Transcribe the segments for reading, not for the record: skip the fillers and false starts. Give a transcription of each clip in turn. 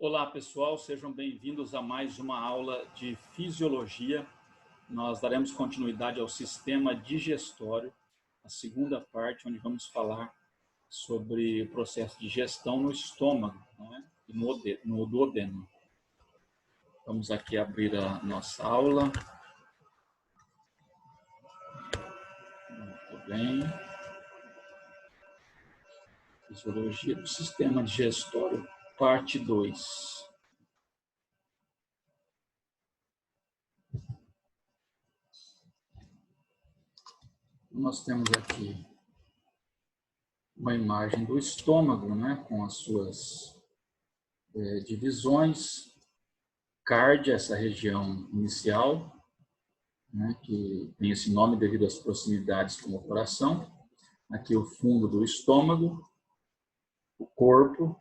Olá pessoal, sejam bem-vindos a mais uma aula de fisiologia. Nós daremos continuidade ao sistema digestório, a segunda parte, onde vamos falar sobre o processo de digestão no estômago, né? E no duodeno. Vamos aqui abrir a nossa aula. Muito bem. Fisiologia do sistema digestório, parte 2. Nós temos aqui uma imagem do estômago, né, com as suas divisões. Cárdia, essa região inicial, né, que tem esse nome devido às proximidades com o coração. Aqui o fundo do estômago, o corpo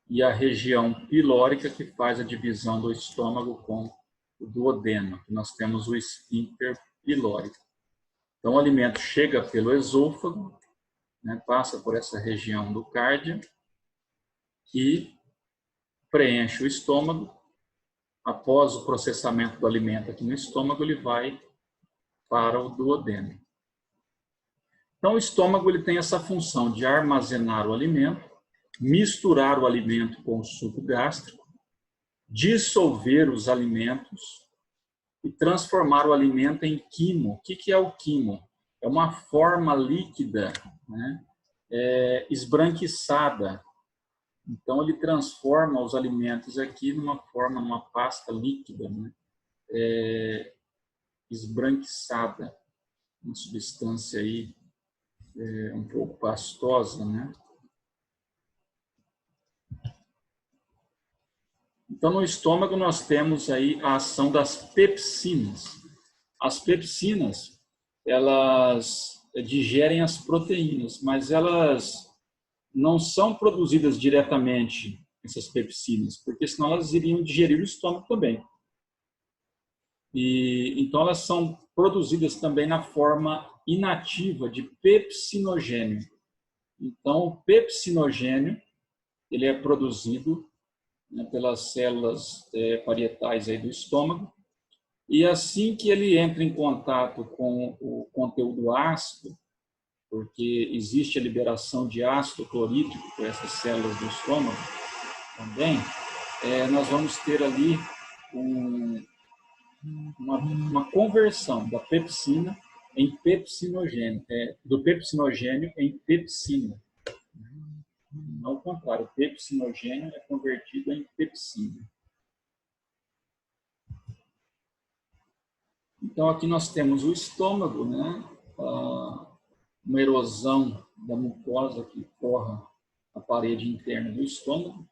e a região pilórica, que faz a divisão do estômago com o duodeno. Nós temos o esfíncter pilórico. Então, o alimento chega pelo esôfago, né, passa por essa região do cárdia e preenche o estômago. Após o processamento do alimento aqui no estômago, ele vai para o duodeno. Então, o estômago ele tem essa função de armazenar o alimento, misturar o alimento com o suco gástrico, dissolver os alimentos e transformar o alimento em quimo. O que é o quimo? É uma forma líquida, né, esbranquiçada. Então, ele transforma os alimentos aqui numa forma, numa pasta líquida, né, esbranquiçada, uma substância aí um pouco pastosa, né? Então, no estômago nós temos aí a ação das pepsinas. As pepsinas, elas digerem as proteínas, mas elas não são produzidas diretamente, essas pepsinas, porque senão elas iriam digerir o estômago também. Então, elas são produzidas também na forma inativa de pepsinogênio. Então, o pepsinogênio ele é produzido, né, pelas células parietais aí do estômago, e assim que ele entra em contato com o conteúdo ácido, porque existe a liberação de ácido clorídrico por essas células do estômago também, nós vamos ter ali uma conversão da pepsina em pepsinogênio, do pepsinogênio em pepsina. Não ao contrário, o pepsinogênio é convertido em pepsina. Então, aqui nós temos o estômago, né? Uma erosão da mucosa que forra a parede interna do estômago.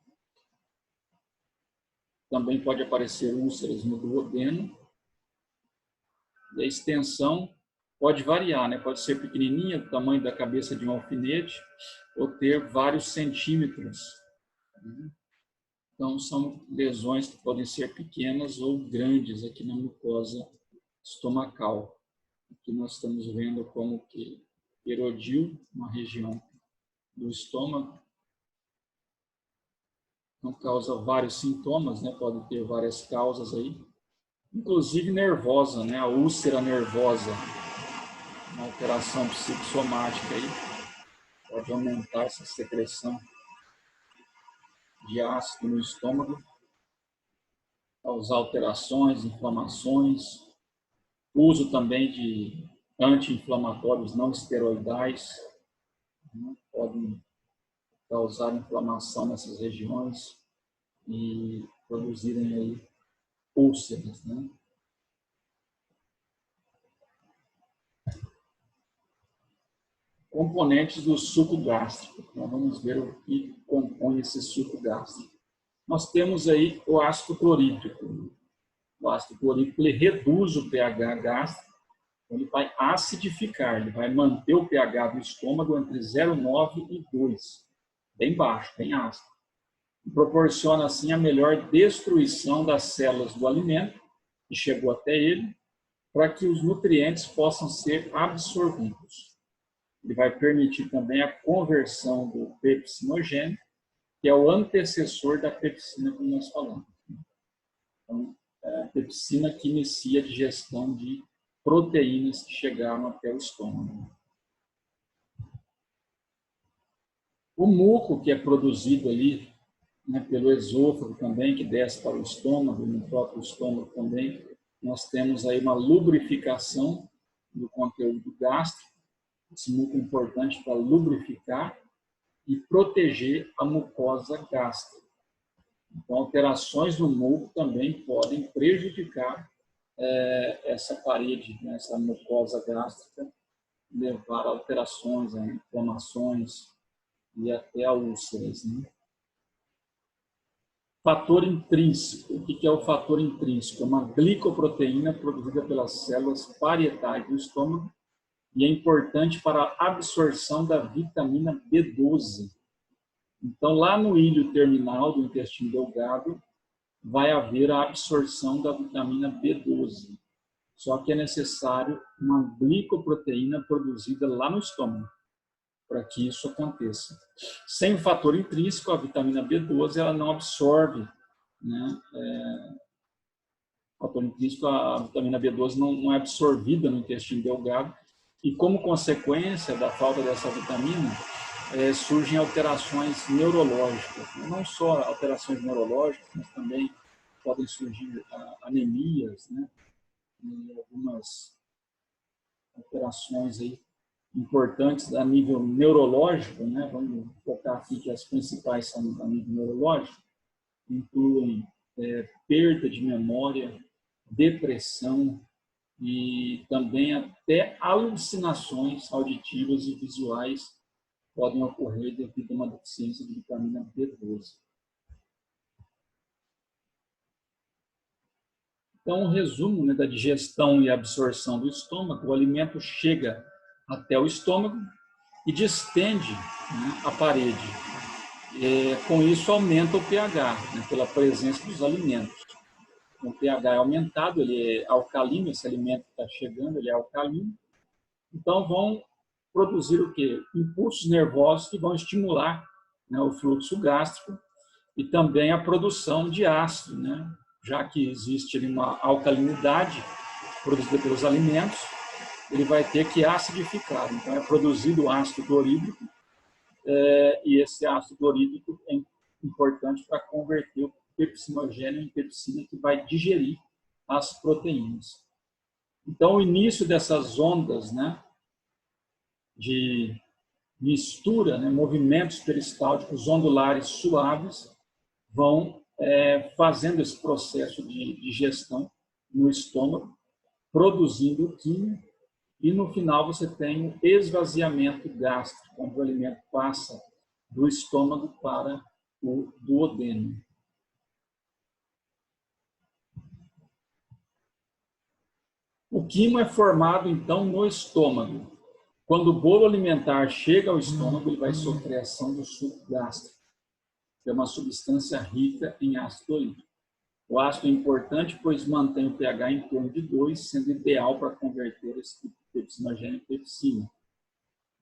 Também pode aparecer úlceras no duodeno. E a extensão pode variar, né? Pode ser pequenininha, do tamanho da cabeça de um alfinete, ou ter vários centímetros. Então, são lesões que podem ser pequenas ou grandes aqui na mucosa estomacal. Aqui nós estamos vendo como que erodiu uma região do estômago. Então, causa vários sintomas, né? Pode ter várias causas aí, inclusive nervosa, né? A úlcera nervosa, uma alteração psicossomática aí, pode aumentar essa secreção de ácido no estômago, causar alterações, inflamações, uso também de anti-inflamatórios não esteroidais, né, podem causar inflamação nessas regiões e produzirem aí úlceras, né? Componentes do suco gástrico. Então, vamos ver o que compõe esse suco gástrico. Nós temos aí o ácido clorídrico. O ácido clorídrico ele reduz o pH gástrico, ele vai acidificar, ele vai manter o pH do estômago entre 0,9 e 2, bem baixo, bem ácido. E proporciona assim a melhor destruição das células do alimento que chegou até ele, para que os nutrientes possam ser absorvidos. Ele vai permitir também a conversão do pepsinogênio que é o antecessor da pepsina, como nós falamos. Então, a pepsina que inicia a digestão de proteínas que chegaram até o estômago. O muco, que é produzido ali, né, pelo esôfago também, que desce para o estômago, no próprio estômago também, nós temos aí uma lubrificação do conteúdo gástrico. Esse muco é importante para lubrificar e proteger a mucosa gástrica. Então, alterações no muco também podem prejudicar essa parede, né, essa mucosa gástrica, levar a alterações, a inflamações e até a úlceras, né? Fator intrínseco. O que é o fator intrínseco? É uma glicoproteína produzida pelas células parietais do estômago e é importante para a absorção da vitamina B12. Então, lá no ilho terminal do intestino delgado, vai haver a absorção da vitamina B12. Só que é necessário uma glicoproteína produzida lá no estômago para que isso aconteça. Sem o fator intrínseco, a vitamina B12 ela não absorve, né? O fator intrínseco, a vitamina B12 não é absorvida no intestino delgado e, como consequência da falta dessa vitamina, surgem alterações neurológicas. Não só alterações neurológicas, mas também podem surgir anemias, né? E algumas alterações aí importantes a nível neurológico, né? Vamos focar aqui que as principais são a nível neurológico, incluem perda de memória, depressão e também até alucinações auditivas e visuais podem ocorrer devido a uma deficiência de vitamina B12. Então, um resumo, né, da digestão e absorção do estômago: o alimento chega até o estômago e distende, né, a parede. Com isso, aumenta o pH, né, pela presença dos alimentos. O pH é aumentado, ele é alcalino, esse alimento que está chegando, ele é alcalino. Então, vão produzir o quê? Impulsos nervosos que vão estimular, né, o fluxo gástrico e também a produção de ácido, né? Já que existe ali uma alcalinidade produzida pelos alimentos, ele vai ter que acidificar. Então, é produzido ácido clorídrico, e esse ácido clorídrico é importante para converter o pepsinogênio em pepsina, que vai digerir as proteínas. Então, o início dessas ondas, né, de mistura, né, movimentos peristálticos ondulares suaves, vão fazendo esse processo de digestão no estômago, produzindo o quimo, e no final você tem o esvaziamento gástrico, quando o alimento passa do estômago para o duodeno. O quimo é formado, então, no estômago. Quando o bolo alimentar chega ao estômago, ele vai sofrer a ação do suco gástrico, que é uma substância rica em ácido clorídrico. O ácido é importante, pois mantém o pH em torno de 2, sendo ideal para converter esse tipo de pepsinogênio em pepsina,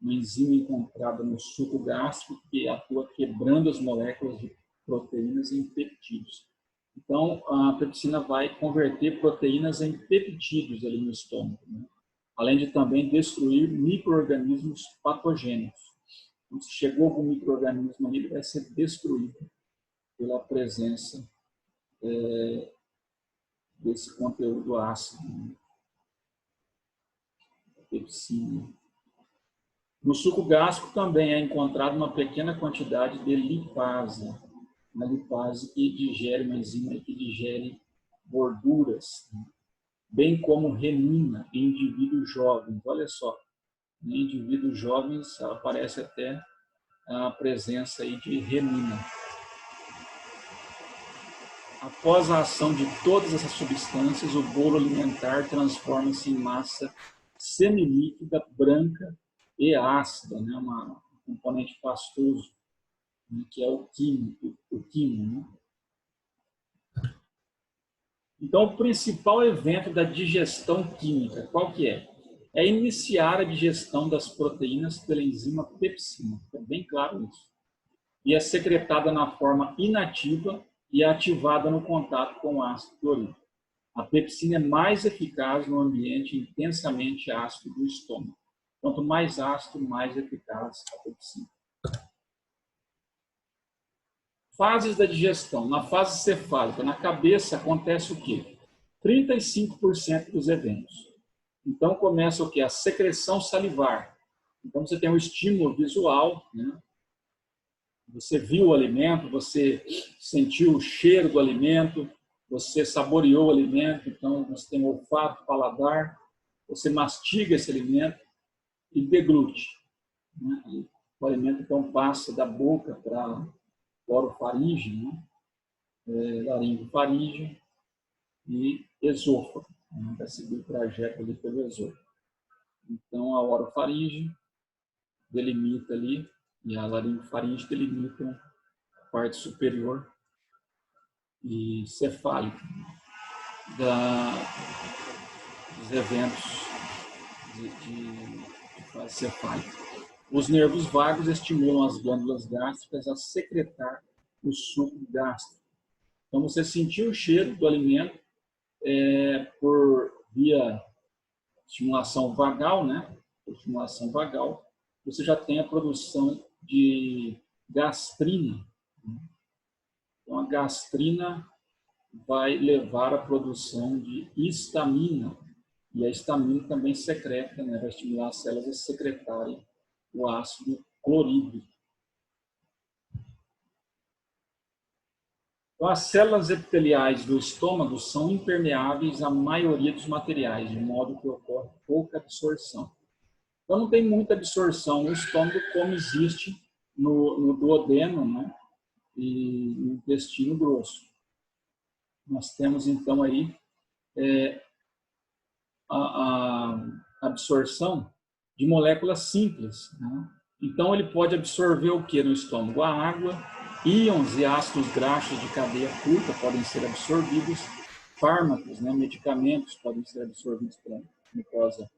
uma enzima encontrada no suco gástrico que atua quebrando as moléculas de proteínas em peptídeos. Então, a pepsina vai converter proteínas em peptídeos ali no estômago, né? Além de também destruir micro-organismos patogênicos. Então, se chegou algum micro-organismo ali, ele vai ser destruído pela presença desse conteúdo ácido, né? Pepsina. No suco gástrico também é encontrada uma pequena quantidade de lipase, uma lipase que digere, uma enzima que digere gorduras, né? Bem como renina em indivíduos jovens. Olha só, em indivíduos jovens aparece até a presença aí de renina. Após a ação de todas essas substâncias, o bolo alimentar transforma-se em massa semilíquida, branca e ácida, né? Um componente pastoso, né? Que é o quimo, né? Então, o principal evento da digestão química, qual que é? É iniciar a digestão das proteínas pela enzima pepsina. É bem claro isso. e é secretada na forma inativa e ativada no contato com o ácido clorídrico. A pepsina é mais eficaz no ambiente intensamente ácido do estômago. Quanto mais ácido, mais eficaz a pepsina. Fases da digestão. Na fase cefálica, na cabeça, acontece o quê? 35% dos eventos. Então, começa o quê? A secreção salivar. Então, você tem um estímulo visual, né? Você viu o alimento, você sentiu o cheiro do alimento, você saboreou o alimento, então você tem olfato, paladar, você mastiga esse alimento e deglute, né? E o alimento, então, passa da boca para o orofaringe, né? Laringofaringe e esôfago, né? Vai seguir o trajeto ali pelo esôfago. Então, a orofaringe delimita ali, e a laringofaringe delimita a parte superior e cefálica dos eventos de fase cefálica. Os nervos vagos estimulam as glândulas gástricas a secretar o suco gástrico. Então, você sentiu o cheiro do alimento por via estimulação vagal, né? Por estimulação vagal, você já tem a produção de gastrina. Então, a gastrina vai levar à produção de histamina. E a histamina também secreta, né? Vai estimular as células a secretarem o ácido clorídrico. Então, as células epiteliais do estômago são impermeáveis à maioria dos materiais, de modo que ocorre pouca absorção. Então, não tem muita absorção no estômago como existe no duodeno, né? E no intestino grosso. Nós temos, então, aí a absorção de moléculas simples, né? Então, ele pode absorver o que no estômago? A água, íons e ácidos graxos de cadeia curta podem ser absorvidos, fármacos, né? Medicamentos podem ser absorvidos pela mucosa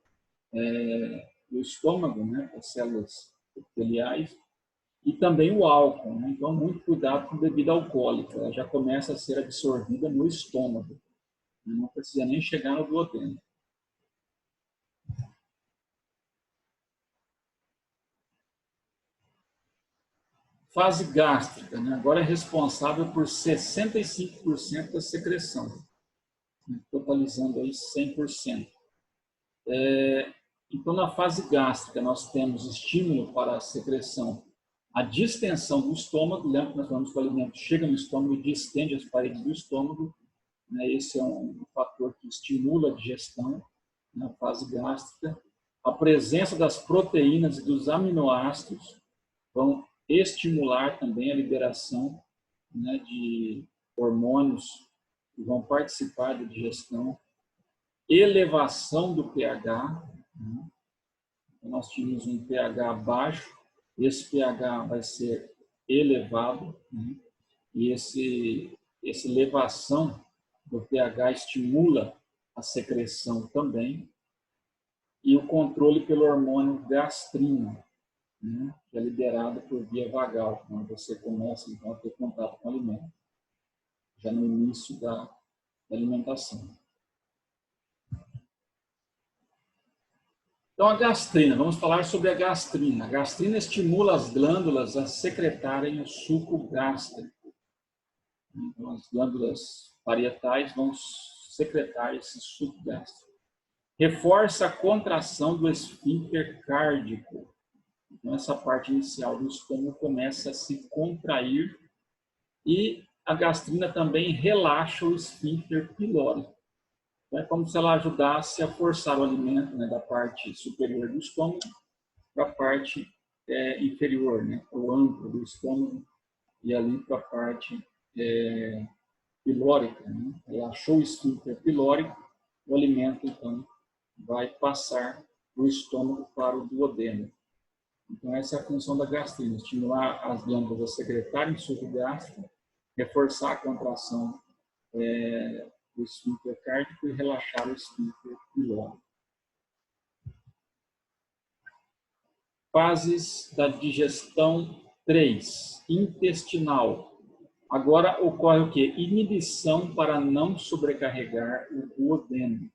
do estômago, né? As células epiteliais, e também o álcool, né? Então, muito cuidado com bebida alcoólica, ela já começa a ser absorvida no estômago, não precisa nem chegar no duodeno. Fase gástrica, né? Agora é responsável por 65% da secreção, né? Totalizando aí 100%. Então, na fase gástrica, nós temos estímulo para a secreção, a distensão do estômago. Lembra que nós falamos que o alimento chega no estômago e distende as paredes do estômago, né? Esse é um fator que estimula a digestão na fase gástrica. A presença das proteínas e dos aminoácidos vão estimular também a liberação, né, de hormônios que vão participar da digestão. Elevação do pH, né? Então, nós tínhamos um pH baixo, esse pH vai ser elevado, né? E essa elevação do pH estimula a secreção também, e o controle pelo hormônio gastrina, né? Que é liberado por via vagal, quando você começa então, a ter contato com o alimento, já no início da alimentação. Então, a gastrina, vamos falar sobre a gastrina. A gastrina estimula as glândulas a secretarem o suco gástrico. Então, as glândulas parietais vão secretar esse suco gástrico. Reforça a contração do esfíncter cárdico. Então, essa parte inicial do estômago começa a se contrair, e a gastrina também relaxa o esfíncter pilórico. Então, é como se ela ajudasse a forçar o alimento, né, da parte superior do estômago para a parte inferior, né, o âncora do estômago, e ali para a parte pilórica, né? Relaxou o esfíncter pilórico, o alimento, então, vai passar do estômago para o duodeno. Então, essa é a função da gastrina: estimular as glândulas a secretarem suco gástrico, reforçar a contração do esfíncter cárdico e relaxar o esfíncter pilórico. Fases da digestão 3. Intestinal. Agora ocorre o quê? Inibição para não sobrecarregar o duodeno.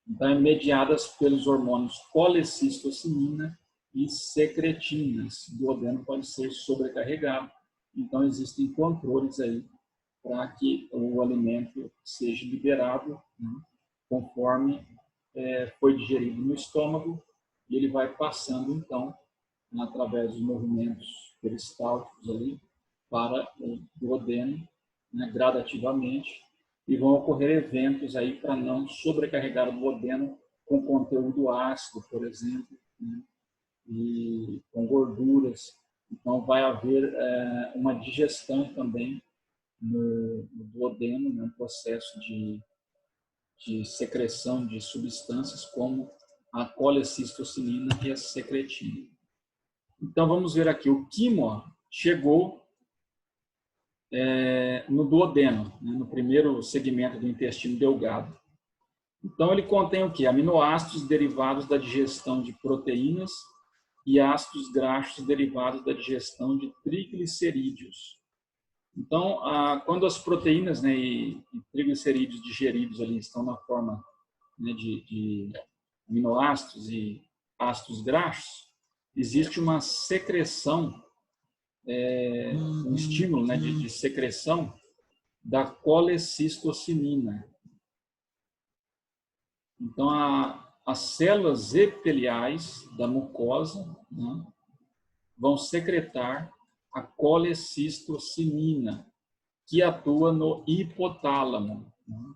Então, mediadas pelos hormônios colecistossimina e secretinas. O duodeno pode ser sobrecarregado. Então, existem controles aí para que o alimento seja liberado, né, conforme foi digerido no estômago, e ele vai passando, então, através dos movimentos peristálticos ali, para o duodeno, né, gradativamente, e vão ocorrer eventos aí para não sobrecarregar o duodeno com conteúdo ácido, por exemplo, né, e com gorduras. Então, vai haver uma digestão também no duodeno, né, um processo de secreção de substâncias como a colecistossimina e a secretina. Então, vamos ver aqui, o quimo chegou no duodeno, né, no primeiro segmento do intestino delgado. Então, ele contém o quê? Aminoácidos derivados da digestão de proteínas e ácidos graxos derivados da digestão de triglicerídeos. Então, quando as proteínas, né, e triglicerídeos digeridos ali estão na forma, né, de aminoácidos e ácidos graxos, existe uma secreção, um estímulo, né, de secreção da colecistossimina. Então, as células epiteliais da mucosa, né, vão secretar a colecistossimina, que atua no hipotálamo, né?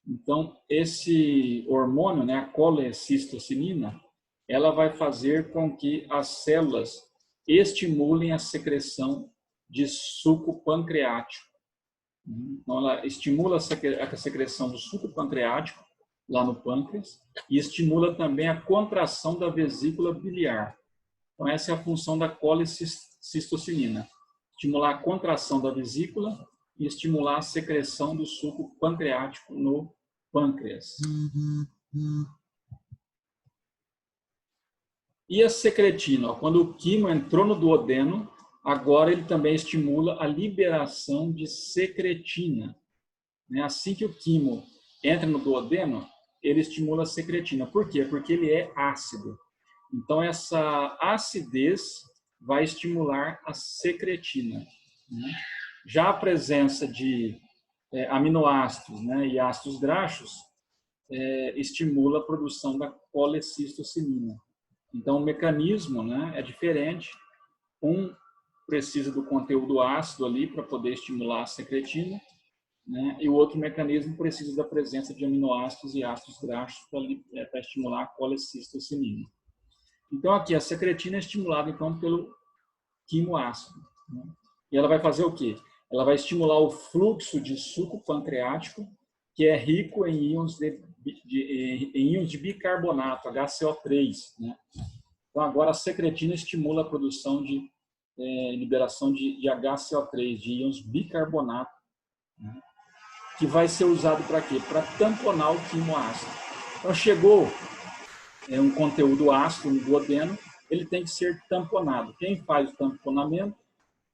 Então, esse hormônio, né, a colecistossimina, ela vai fazer com que as células estimulem a secreção de suco pancreático. Então, ela estimula a secreção do suco pancreático lá no pâncreas e estimula também a contração da vesícula biliar. Então, essa é a função da colecistossimina: estimular a contração da vesícula e estimular a secreção do suco pancreático no pâncreas. E a secretina? Quando o quimo entrou no duodeno, agora ele também estimula a liberação de secretina. Assim que o quimo entra no duodeno, ele estimula a secretina. Por quê? Porque ele é ácido. Então, essa acidez vai estimular a secretina. Já a presença de aminoácidos, né, e ácidos graxos estimula a produção da colecistossimina. Então, o mecanismo, né, é diferente. Um precisa do conteúdo ácido ali para poder estimular a secretina, né, e o outro mecanismo precisa da presença de aminoácidos e ácidos graxos para estimular a colecistossimina. Então, aqui, a secretina é estimulada então, pelo quimoácido, né? E ela vai fazer o quê? Ela vai estimular o fluxo de suco pancreático, que é rico em íons de bicarbonato, HCO3. Né? Então, agora a secretina estimula a produção de liberação de HCO3, de íons bicarbonato, né? Que vai ser usado para quê? Para tamponar o quimoácido. Então, chegou um conteúdo ácido no duodeno, ele tem que ser tamponado. Quem faz o tamponamento?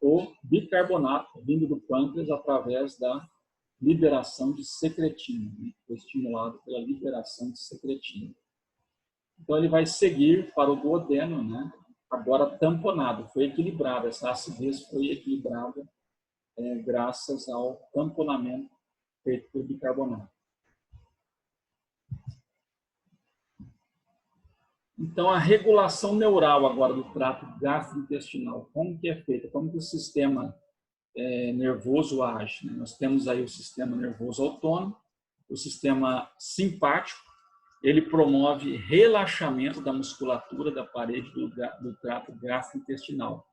O bicarbonato vindo do pâncreas através da liberação de secretina, né? Foi estimulado pela liberação de secretina. Então, ele vai seguir para o duodeno, né? Agora tamponado, foi equilibrado, essa acidez foi equilibrada graças ao tamponamento feito por bicarbonato. Então, a regulação neural agora do trato gastrointestinal, como que é feita? Como que o sistema nervoso age? Né? Nós temos aí o sistema nervoso autônomo, o sistema simpático, ele promove relaxamento da musculatura da parede do trato gastrointestinal.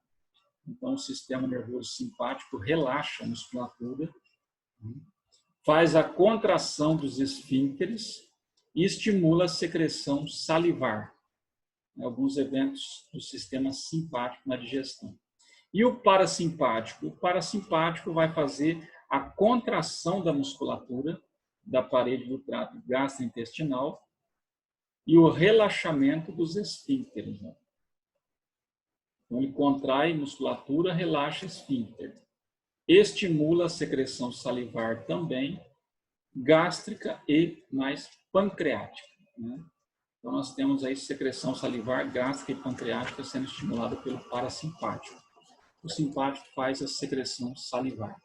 Então, o sistema nervoso simpático relaxa a musculatura, faz a contração dos esfíncteres e estimula a secreção salivar. Alguns eventos do sistema simpático na digestão. E o parasimpático? O parasimpático vai fazer a contração da musculatura da parede do trato gastrointestinal e o relaxamento dos esfíncteres. Então, ele contrai musculatura, relaxa esfíncter. Estimula a secreção salivar também, gástrica e mais pancreática, né? Então, nós temos aí secreção salivar, gástrica e pancreática sendo estimulada pelo parasimpático. O simpático faz a secreção salivar,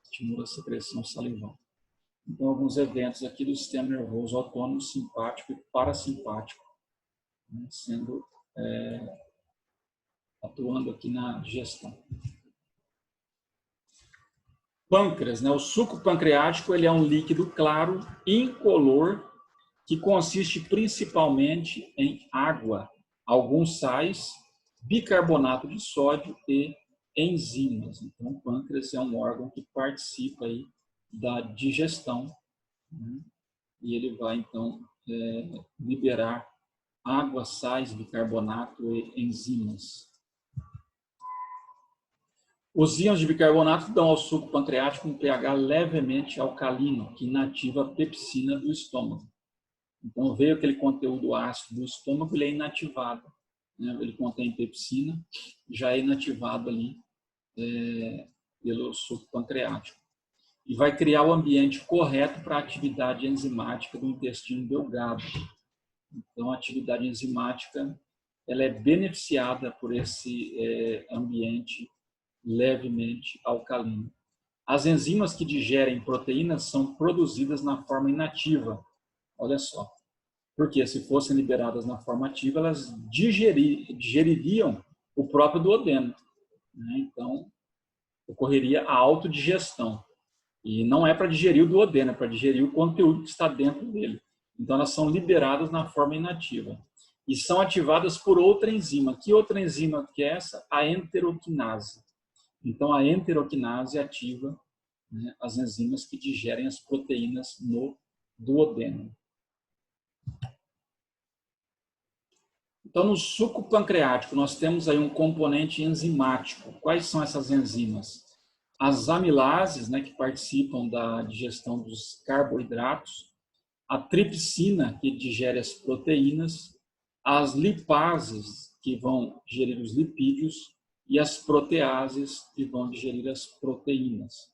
estimula a secreção salivar. Então, alguns eventos aqui do sistema nervoso autônomo, simpático e parasimpático, né, sendo atuando aqui na digestão. Pâncreas, né? O suco pancreático, ele é um líquido claro, incolor, que consiste principalmente em água, alguns sais, bicarbonato de sódio e enzimas. Então, o pâncreas é um órgão que participa aí da digestão, né? E ele vai, então, liberar água, sais, bicarbonato e enzimas. Os íons de bicarbonato dão ao suco pancreático um pH levemente alcalino, que inativa a pepsina do estômago. Então, veio aquele conteúdo ácido do estômago, ele é inativado, né? Ele contém pepsina, já é inativado ali pelo suco pancreático. E vai criar o ambiente correto para a atividade enzimática do intestino delgado. Então, a atividade enzimática ela é beneficiada por esse ambiente levemente alcalino. As enzimas que digerem proteínas são produzidas na forma inativa. Olha só. Porque se fossem liberadas na forma ativa, elas digeririam o próprio duodeno, né? Então, ocorreria a autodigestão. E não é para digerir o duodeno, é para digerir o conteúdo que está dentro dele. Então, elas são liberadas na forma inativa. E são ativadas por outra enzima. Que outra enzima que é essa? A enteroquinase. Então, a enteroquinase ativa, né, as enzimas que digerem as proteínas no duodeno. Então, no suco pancreático, nós temos aí um componente enzimático. Quais são essas enzimas? As amilases, né, que participam da digestão dos carboidratos, a tripsina, que digere as proteínas, as lipases, que vão digerir os lipídios, e as proteases, que vão digerir as proteínas.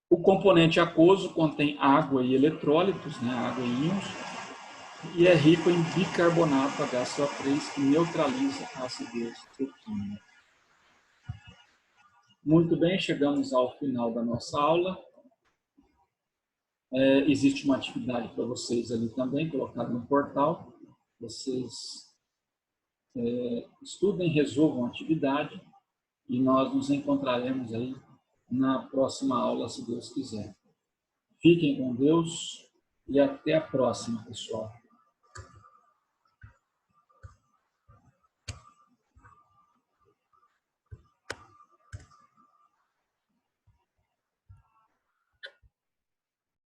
O componente aquoso contém água e eletrólitos, né, água e íons, e é rico em bicarbonato HCO3, que neutraliza a acidez do químico. Muito bem, chegamos ao final da nossa aula. Existe uma atividade para vocês ali também, colocada no portal. Vocês estudem, resolvam a atividade e nós nos encontraremos aí na próxima aula, se Deus quiser. Fiquem com Deus e até a próxima, pessoal.